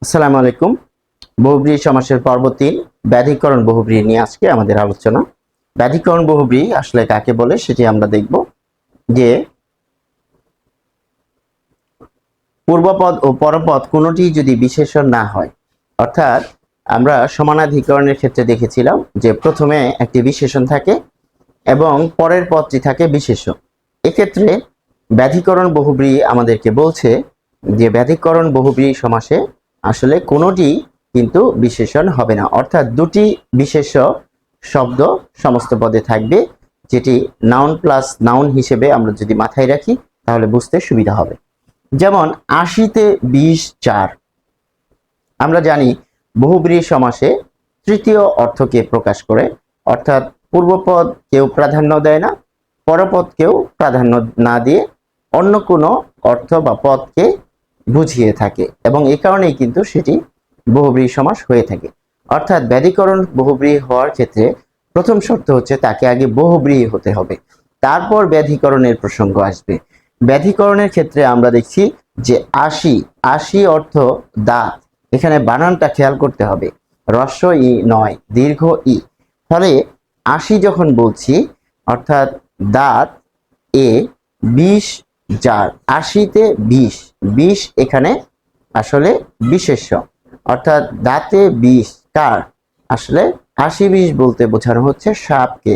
আসসালামু আলাইকুম। বহুব্রীহি সমাসের পর্ব ৩ ব্যাধিকরণ বহুব্রীহি নিয়ে আজকে আমাদের আলোচনা। ব্যাধিকরণ বহুব্রীহি আসলে কাকে বলে সেটি আমরা দেখব। যে পূর্বপদ ও পরপদ কোনোটি যদি বিশেষণ না হয়, অর্থাৎ আমরা সমানাধিকরণের ক্ষেত্রে দেখেছিলাম যে প্রথমে একটি বিশেষণ থাকে এবং পরের পদটি থাকে বিশেষ্য। এক্ষেত্রে ব্যাধিকরণ বহুব্রীহি আমাদেরকে বলছে যে ব্যাধিকরণ বহুব্রীহি সমাসে আসলে কোনোটি কিন্তু বিশেষণ হবে না, অর্থাৎ দুটি বিশেষ্য শব্দ সমস্ত পদে থাকবে, যেটি নাউন প্লাস নাউন হিসেবে আমরা যদি মাথায় রাখি তাহলে বুঝতে সুবিধা হবে। যেমন ৮০-তে ২০-৪, আমরা জানি বহুব্রীহি সমাসে তৃতীয় অর্থকে প্রকাশ করে, অর্থাৎ পূর্বপদ কেউ প্রাধান্য দেয় না, পরপদকেও প্রাধান্য না দিয়ে অন্য কোনো অর্থ বা পদকে বুঝিয়ে থাকে, এবং এই কারণেই কিন্তু সেটি বহুব্রীহি সমাস হয়ে থাকে। অর্থাৎ ব্যাধিকরণ বহুব্রীহি হওয়ার ক্ষেত্রে প্রথম শর্ত হচ্ছে তাকে আগে বহুব্রীহি হতে হবে, তারপর ব্যাধিকরণের প্রসঙ্গ আসবে। ব্যাধিকরণের ক্ষেত্রে আমরা দেখছি যে ৮০ অর্থ দাঁত, এখানে বানানটা খেয়াল করতে হবে, হ্রস্ব ই নয়, দীর্ঘ ই। ফলে ৮০ যখন বলছি অর্থাৎ দাঁত এ ২০ যার, ৮০-তে ২০ এখানে আসলে বিশেষ্য, অর্থাৎ দাঁতে ২০ কার, আসলে ৮০-২০ বলতে বোঝানো হচ্ছে সাপকে।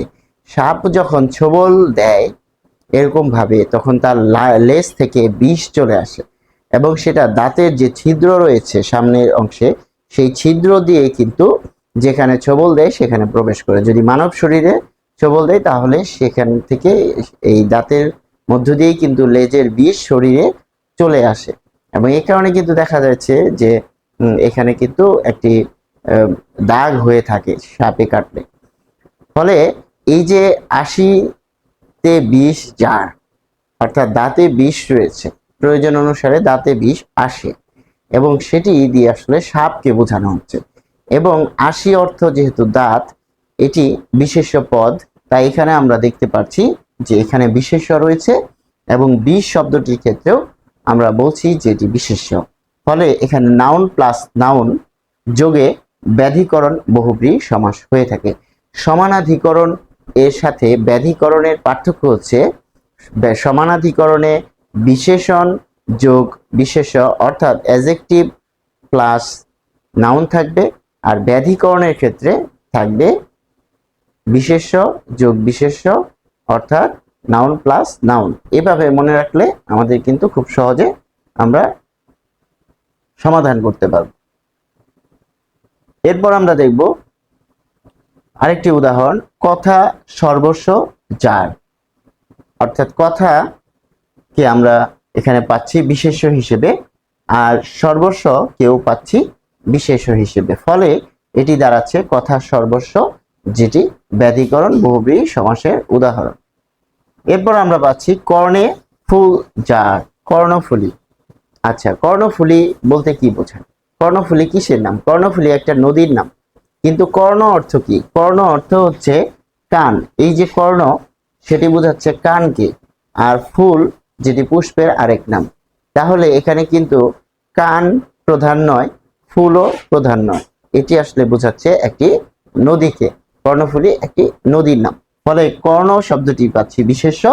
সাপ যখন ছোবল দেয় এরকম ভাবে তখন তার লেজ থেকে বিষ চলে আসে এবং সেটা দাঁতের যে ছিদ্র রয়েছে সামনের অংশে, সেই ছিদ্র দিয়ে কিন্তু যেখানে ছোবল দেয় সেখানে প্রবেশ করে। যদি মানব শরীরে ছোবল দেয় তাহলে সেখান থেকে এই দাঁতের মধ্য দিয়েই কিন্তু লেজের বিষ শরীরে চলে আসে, এবং এই কারণে কিন্তু দেখা যাচ্ছে যে এখানে কিন্তু একটি দাগ হয়ে থাকে সাপে কাটলে। ফলে এই যে ৮০-তে ২০ যার, অর্থাৎ দাঁতে বিষ রয়েছে, প্রয়োজন অনুসারে দাঁতে বিষ আসে এবং সেটি দিয়ে আসলে সাপকে বোঝানো হচ্ছে। এবং ৮০ অর্থ যেহেতু দাঁত, এটি বিশেষ্য পদ, তাই এখানে আমরা দেখতে পাচ্ছি যে এখানে বিশেষ্য রয়েছে এবং বিষ শব্দটির ক্ষেত্রেও আমরা বলছি যে এটি বিশেষ্য। ফলে এখানে নাউন প্লাস নাউন যোগে ব্যাধিকরণ বহুব্রীহি সমাস হয়ে থাকে। সমানাধিকরণ এর সাথে ব্যাধিকরণের পার্থক্য হচ্ছে সমানাধিকরণে বিশেষণ যোগ বিশেষ্য, অর্থাৎ অ্যাডজেক্টিভ প্লাস নাউন থাকবে, আর ব্যাধিকরণের ক্ষেত্রে থাকবে বিশেষ্য যোগ বিশেষ্য, অর্থাৎ নাউন প্লাস নাউন। এভাবে মনে রাখলে আমাদের কিন্তু খুব সহজে আমরা সমাধান করতে পারব। এরপর আমরা দেখব আরেকটি উদাহরণ, কথা সর্বস্ব যার, অর্থাৎ কথাকে আমরা এখানে পাচ্ছি বিশেষ্য হিসেবে আর সর্বস্ব কেউ পাচ্ছি বিশেষ্য হিসেবে, ফলে এটি দাঁড়াচ্ছে কথা সর্বস্ব, যেটি ব্যাধিকরণ বহুব্রীহি সমাসের উদাহরণ। এরপর আমরা পাচ্ছি কর্ণে ফুল যার, কর্ণফুলী। আচ্ছা, কর্ণফুলী বলতে কি বোঝায়? কর্ণফুলী কিসের নাম? কর্ণফুলী একটা নদীর নাম, কিন্তু কর্ণ অর্থ কি? কর্ণ অর্থ হচ্ছে কান। এই যে কর্ণ, সেটি বোঝাচ্ছে কানকে, আর ফুল যেটি পুষ্পের আরেক নাম। তাহলে এখানে কিন্তু কান প্রধান নয়, ফুলও প্রধান নয়, এটি আসলে বোঝাচ্ছে একটি নদীকে। কর্ণফুলী একটি নদীর নাম, ফলে কর্ণ শব্দটি পাচ্ছি বিশেষ্য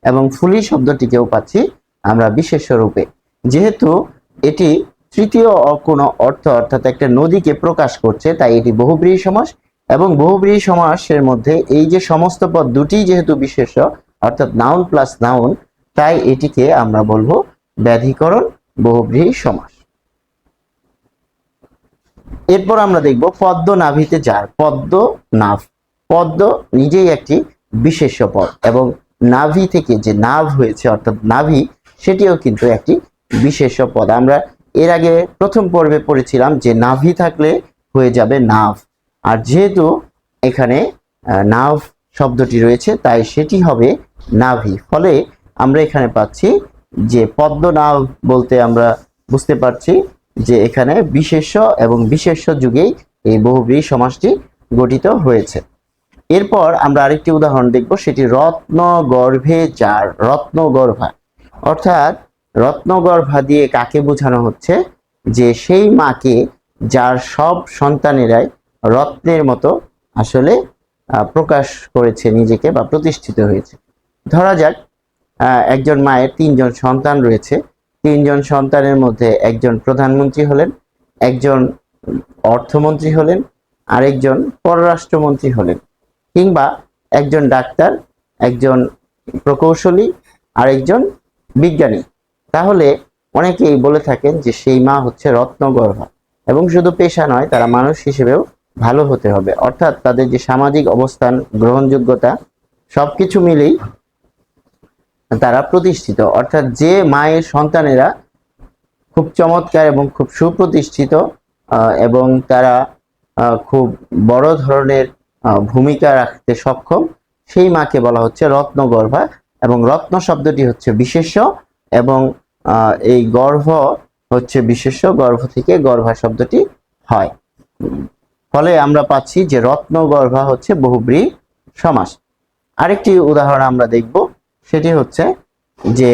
এবং ফুলী শব্দটিকেও পাচ্ছি আমরা বিশেষ্য রূপে। যেহেতু এটি তৃতীয় কোনো অর্থ, অর্থাৎ একটা নদীকে প্রকাশ করছে, তাই এটি বহুব্রীহি সমাস। এবং বহুব্রীহি সমাসের মধ্যে এই যে সমস্ত পদ দুটি যেহেতু বিশেষ্য, অর্থাৎ নাউন প্লাস নাউন, তাই এটিকে আমরা বলবো ব্যাধিকরণ বহুব্রীহি সমাস। এরপর আমরা দেখব পদ্ম নাভিতে যার, পদ্ম নাভ। পদ্ম নিজেই একটি বিশেষ্য পদ এবং নাভি থেকে যে নাভ হয়েছে অর্থাৎ নাভি, সেটিও কিন্তু একটি বিশেষ্য পদ। আমরা এর আগে প্রথম পর্বে পড়েছিলাম যে নাভি থাকলে হয়ে যাবে নাভ, আর যেহেতু এখানে নাভ শব্দটি রয়েছে তাই সেটি হবে নাভি। ফলে আমরা এখানে পাচ্ছি যে পদ্মনাভ বলতে আমরা বুঝতে পারছি যে এখানে বিশেষ্য এবং বিশেষ্য যুগেই এই বহুব্রীহি সমাসটি গঠিত হয়েছে। এরপর আমরা আরেকটি উদাহরণ দেখব, সেটি রত্নগর্ভে যার, রত্নগর্ভা। অর্থাৎ রত্নগর্ভা দিয়ে কাকে বোঝানো হচ্ছে? যে সেই মাকে যার সব সন্তানেরাই রত্নের মতো আসলে প্রকাশ করেছে নিজেকে বা প্রতিষ্ঠিত হয়েছে। ধরা যাক একজন মায়ের 3জন সন্তান রয়েছে, 3জন সন্তানের মধ্যে একজন প্রধানমন্ত্রী হলেন, একজন অর্থমন্ত্রী হলেন, আরেকজন পররাষ্ট্রমন্ত্রী হলেন, কিংবা একজন ডাক্তার, একজন প্রকৌশলী, আরেকজন বিজ্ঞানী। তাহলে অনেকেই বলে থাকেন যে সেই মা হচ্ছে রত্নগর্ভা, এবং শুধু পেশা নয়, তারা মানুষ হিসেবেও ভালো হতে হবে, অর্থাৎ তাদের যে সামাজিক অবস্থান, গ্রহণযোগ্যতা সবকিছু মিলেই তারা প্রতিষ্ঠিত। অর্থাৎ যে মায়ের সন্তানেরা খুব চমৎকার এবং খুব সুপ্রতিষ্ঠিত এবং তারা খুব বড় ধরনের ভূমিকা রাখতে সক্ষম, সেই মাকে বলা হচ্ছে রত্নগর্ভা। এবং রত্ন শব্দটি হচ্ছে বিশেষ্য, এবং এই গর্ভ হচ্ছে বিশেষ্য, গর্ভ থেকে গর্ভা শব্দটি হয়। ফলে আমরা পাচ্ছি যে রত্নগর্ভা হচ্ছে বহুব্রীহি সমাস। আরেকটি উদাহরণ আমরা দেখব, সেটি হচ্ছে যে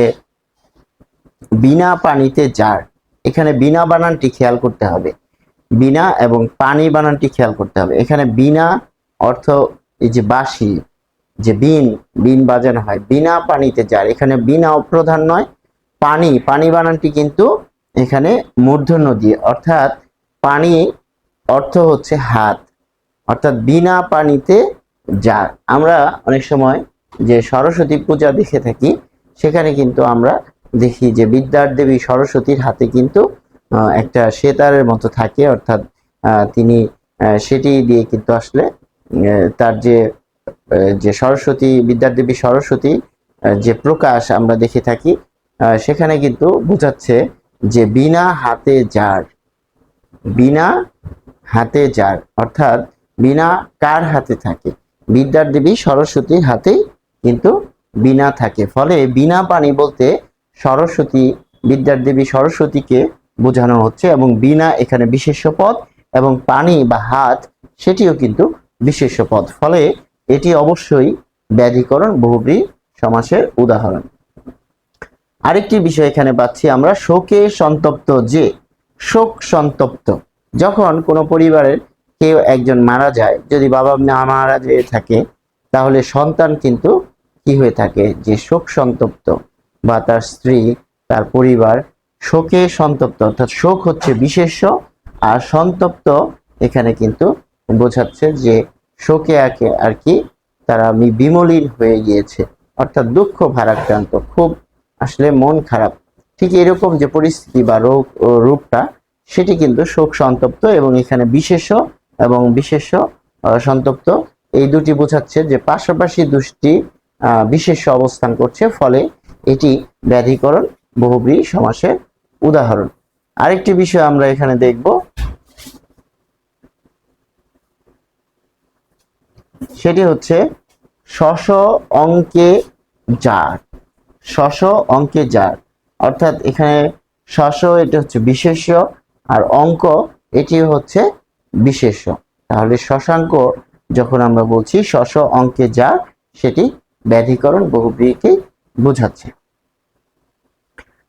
বিনা পানিতে জার। এখানে বিনা বানানটি খেয়াল করতে হবে, বিনা এবং পানি বানানটি খেয়াল করতে হবে। এখানে বিনা অর্থ এই যে বাঁশি, যে বিন বিন বাজানো হয়, বিনা পানিতে জার। এখানে বিনা অপ্রধান নয়, পানি পানি বানানটি কিন্তু এখানে মূর্ধন্য দিয়ে, অর্থাৎ পানি অর্থ হচ্ছে হাত, অর্থাৎ বিনা পানিতে জার। আমরা অনেক সময় যে সরস্বতী পূজা দেখে থাকি, সেখানে কিন্তু আমরা দেখি যে বিদ্যার দেবী সরস্বতীর হাতে কিন্তু একটা সেতারের মতো থাকে, অর্থাৎ তিনি সেটি দিয়ে কিন্তু আসলে তার যে সরস্বতী, বিদ্যার দেবী সরস্বতী যে প্রকাশ আমরা দেখে থাকি, সেখানে কিন্তু বোঝাচ্ছে যে বিনা হাতে জার, বিনা হাতে জার, অর্থাৎ বিনা কার হাতে থাকে? বিদ্যার দেবী সরস্বতীর হাতেই কিন্তু বিনা থাকে। ফলে বিনা পানি বলতে সরস্বতী, বিদ্যার দেবী সরস্বতীকে বোঝানো হচ্ছে, এবং বিনা এখানে বিশেষ্য পদ, এবং পানি বা হাত সেটিও কিন্তু বিশেষ্য পদ। ফলে এটি অবশ্যই ব্যাধিকরণ বহুব্রীহি সমাসের উদাহরণ। আরেকটি বিষয় এখানে পাচ্ছি আমরা, শোকে সন্তপ্ত যে। শোক সন্তপ্ত, যখন কোনো পরিবারের কেউ একজন মারা যায়, যদি বাবা মা মারা যেয়ে থাকে, তাহলে সন্তান কিন্তু কি হয়ে থাকে? যে শোক সন্তপ্ত, বা তার স্ত্রী, তার পরিবার শোকে সন্তপ্ত, অর্থাৎ শোক হচ্ছে বিশেষ্য, আর সন্তপ্ত এখানে কিন্তু বোঝাচ্ছে যে শোকে আর কি তারা বিমলিন হয়ে গিয়েছে, অর্থাৎ দুঃখ ভারাক্রান্ত, খুব আসলে মন খারাপ। ঠিক এরকম যে পরিস্থিতি বা রূপটা, সেটি কিন্তু শোক সন্তপ্ত, এবং এখানে বিশেষ্য এবং বিশেষ্য সন্তপ্ত এই দুটি বোঝাচ্ছে যে পাশাপাশি দুটি বিশেষ্য অবস্থান করছে, ফলে এটি ব্যাধিকরণ বহুব্রীহি সমাসের উদাহরণ। আরেকটি বিষয় আমরা এখানে দেখব, সেটি হচ্ছে শশ অঙ্কে জার। শশ অঙ্কে জার, অর্থাৎ এখানে শশ এটা হচ্ছে বিশেষ্য, আর অঙ্ক এটি হচ্ছে বিশেষ্য। তাহলে শশাঙ্ক যখন আমরা বলছি শশ অঙ্কে জার, সেটি ব্যাধিকরণ বহুব্রীহিকে বোঝাচ্ছে।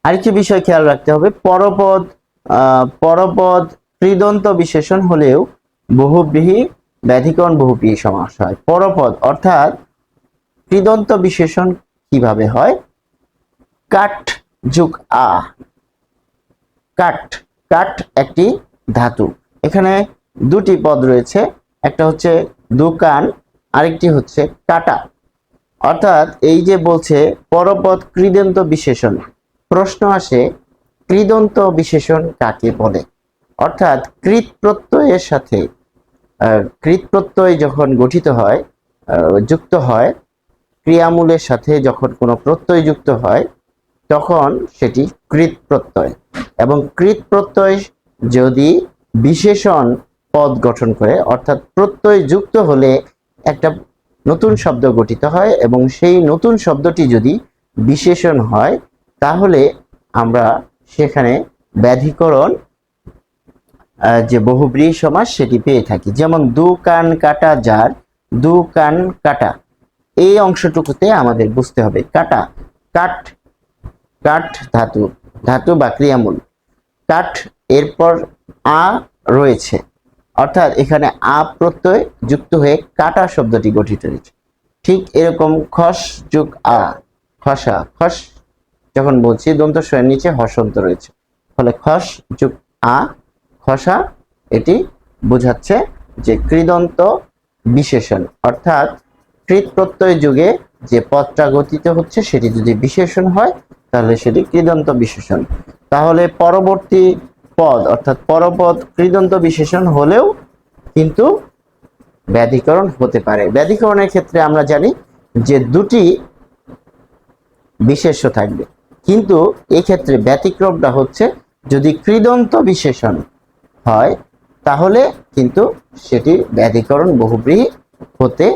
আরেকটি বিষয় খেয়াল রাখতে হবে, পরপদ পরপদ কৃদন্ত বিশেষণ হলেও বহুব্রীহি ব্যাধিকরণ বহুব্রীহি সমাস হয়। পরপদ অর্থাৎ কৃদন্ত বিশেষণ কিভাবে হয়? কাঠ যোগ আ, কাঠ, কাঠ একটি ধাতু। এখানে দুটি পদ রয়েছে, একটা হচ্ছে দোকান, আরেকটি হচ্ছে কাটা। অর্থাৎ এই যে বলছে পরপদ কৃদন্ত বিশেষণ, প্রশ্ন আসে কৃদন্ত বিশেষণ কাকে বলে? অর্থাৎ কৃত প্রত্যয়ের সাথে কৃত প্রত্যয় যখন গঠিত হয়, যুক্ত হয়, ক্রিয়ামূলের সাথে যখন কোনো প্রত্যয় যুক্ত হয়, তখন সেটি কৃত প্রত্যয়। এবং কৃত প্রত্যয় যদি বিশেষণ পদ গঠন করে, অর্থাৎ প্রত্যয় যুক্ত হলে একটা নতুন শব্দ গঠিত হয়, এবং সেই নতুন শব্দটি যদি বিশেষণ হয়, তাহলে আমরা সেখানে ব্যাধিকরণ যে বহুব্রীহি সমাস সেটি পেয়ে থাকি। যেমন দু কান কাটা যার, দু কান কাটা, এই অংশটুকুতে আমাদের বুঝতে হবে কাটা, কাঠ, কাঠ ধাতু, ধাতু বা ক্রিয়ামূল। কাঠ এরপর আ রয়েছে, অর্থাৎ এখানে আ প্রত্যয় যুক্ত হয়ে কাটা শব্দটি গঠিত হয়েছে। ঠিক এরকম খস যোগ আ, খসা, খস যখন বলছি দন্ত স্বয়ের নিচে হসন্ত রয়েছে, ফলে খস যোগ আ, খসা, এটি বোঝাচ্ছে যে কৃদন্ত বিশেষণ, অর্থাৎ কৃত প্রত্যয় যুগে যে পদটা গঠিত হচ্ছে সেটি যদি বিশেষণ হয় তাহলে সেটি কৃদন্ত বিশেষণ। তাহলে পরবর্তী পদ অর্থাৎ পরপদ কৃদন্ত বিশেষণ হলেও কিন্তু ব্যাধিকরণ হতে পারে। ব্যাধিকরণের ক্ষেত্রে আমরা জানি যে দুটি বিশেষ্য থাকবে, কিন্তু এই ক্ষেত্রে ব্যতিক্রমটা হচ্ছে যদি কৃদন্ত বিশেষণ হয় তাহলে কিন্তু সেটি ব্যাধিকরণ বহুব্রীহি হতে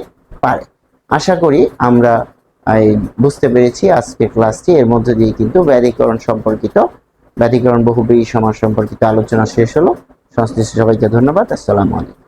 পারে। আশা করি আমরা বুঝতে পেরেছি আজকের ক্লাসটি। এর মধ্যে দিয়ে কিন্তু ব্যাধিকরণ বহুব্রীহি সমাস সম্পর্কিত আলোচনা শেষ হলো। সংশ্লিষ্ট সবাইকে ধন্যবাদ। আসসালামু আলাইকুম।